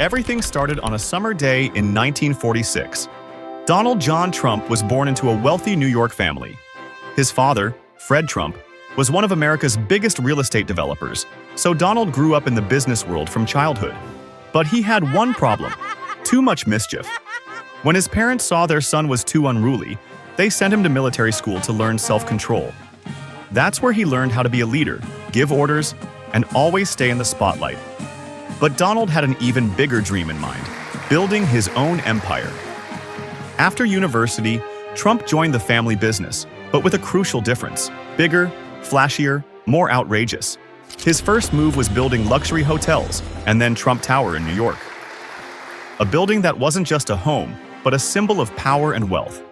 Everything started on a summer day in 1946. Donald John Trump was born into a wealthy New York family. His father, Fred Trump, was one of America's biggest real estate developers, so Donald grew up in the business world from childhood. But he had one problem: too much mischief. When his parents saw their son was too unruly, they sent him to military school to learn self-control. That's where he learned how to be a leader, give orders, and always stay in the spotlight. But Donald had an even bigger dream in mind: building his own empire. After university, Trump joined the family business, but with a crucial difference: bigger, flashier, more outrageous. His first move was building luxury hotels and then Trump Tower in New York. A building that wasn't just a home, but a symbol of power and wealth.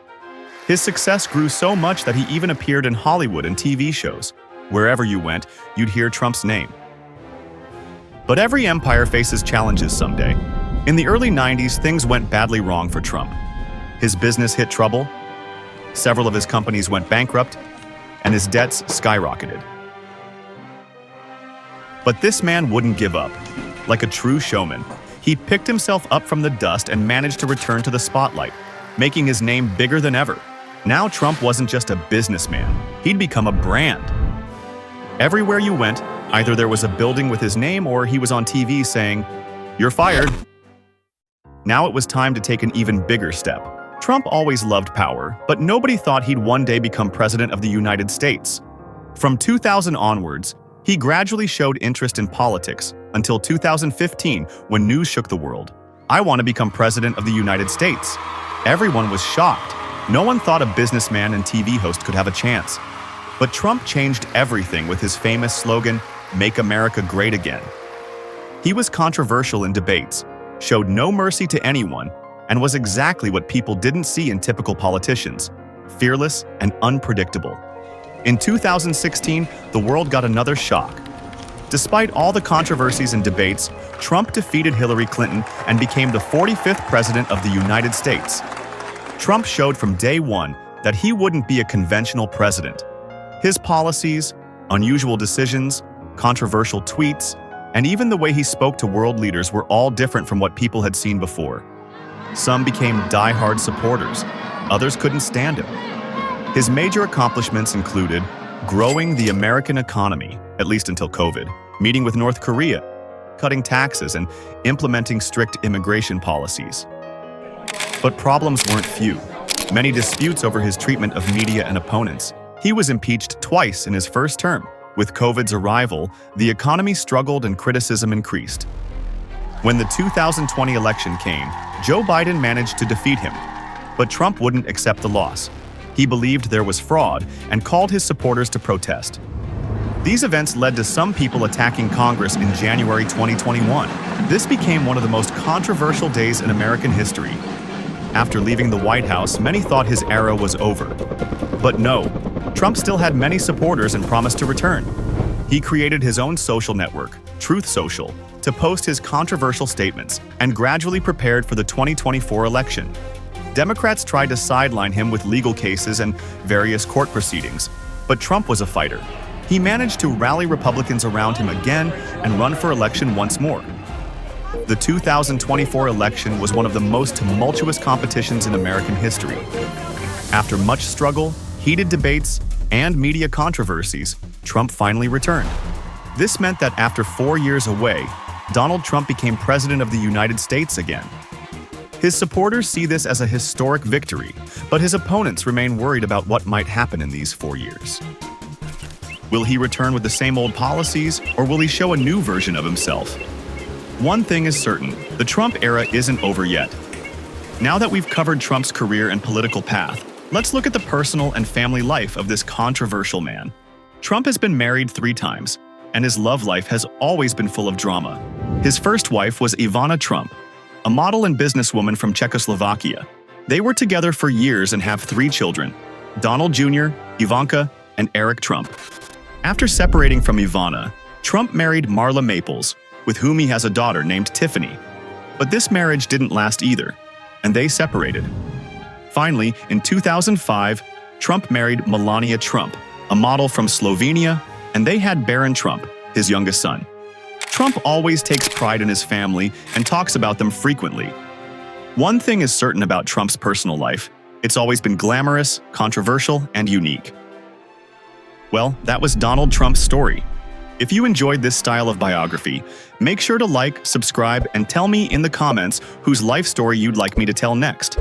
His success grew so much that he even appeared in Hollywood and TV shows. Wherever you went, you'd hear Trump's name. But every empire faces challenges someday. In the early 90s, things went badly wrong for Trump. His business hit trouble, several of his companies went bankrupt, and his debts skyrocketed. But this man wouldn't give up. Like a true showman, he picked himself up from the dust and managed to return to the spotlight, making his name bigger than ever. Now Trump wasn't just a businessman, he'd become a brand. Everywhere you went, either there was a building with his name or he was on TV saying, "You're fired." Now it was time to take an even bigger step. Trump always loved power, but nobody thought he'd one day become president of the United States. From 2000 onwards, he gradually showed interest in politics until 2015, when news shook the world. "I want to become president of the United States." Everyone was shocked. No one thought a businessman and TV host could have a chance. But Trump changed everything with his famous slogan, "Make America Great Again." He was controversial in debates, showed no mercy to anyone, and was exactly what people didn't see in typical politicians: fearless and unpredictable. In 2016, the world got another shock. Despite all the controversies and debates, Trump defeated Hillary Clinton and became the 45th president of the United States. Trump showed from day one that he wouldn't be a conventional president. His policies, unusual decisions, controversial tweets, and even the way he spoke to world leaders were all different from what people had seen before. Some became die-hard supporters, others couldn't stand him. His major accomplishments included growing the American economy, at least until COVID, meeting with North Korea, cutting taxes, and implementing strict immigration policies. But problems weren't few. Many disputes over his treatment of media and opponents. He was impeached twice in his first term. With COVID's arrival, the economy struggled and criticism increased. When the 2020 election came, Joe Biden managed to defeat him. But Trump wouldn't accept the loss. He believed there was fraud and called his supporters to protest. These events led to some people attacking Congress in January 2021. This became one of the most controversial days in American history. After leaving the White House, many thought his era was over. But no, Trump still had many supporters and promised to return. He created his own social network, Truth Social, to post his controversial statements and gradually prepared for the 2024 election. Democrats tried to sideline him with legal cases and various court proceedings, but Trump was a fighter. He managed to rally Republicans around him again and run for election once more. The 2024 election was one of the most tumultuous competitions in American history. After much struggle, heated debates, and media controversies, Trump finally returned. This meant that after 4 years away, Donald Trump became president of the United States again. His supporters see this as a historic victory, but his opponents remain worried about what might happen in these 4 years. Will he return with the same old policies, or will he show a new version of himself? One thing is certain, the Trump era isn't over yet. Now that we've covered Trump's career and political path, let's look at the personal and family life of this controversial man. Trump has been married 3 times, and his love life has always been full of drama. His first wife was Ivana Trump, a model and businesswoman from Czechoslovakia. They were together for years and have 3 children: Donald Jr., Ivanka, and Eric Trump. After separating from Ivana, Trump married Marla Maples, with whom he has a daughter named Tiffany. But this marriage didn't last either, and they separated. Finally, in 2005, Trump married Melania Trump, a model from Slovenia, and they had Barron Trump, his youngest son. Trump always takes pride in his family and talks about them frequently. One thing is certain about Trump's personal life: it's always been glamorous, controversial, and unique. Well, that was Donald Trump's story. If you enjoyed this style of biography, make sure to like, subscribe, and tell me in the comments whose life story you'd like me to tell next.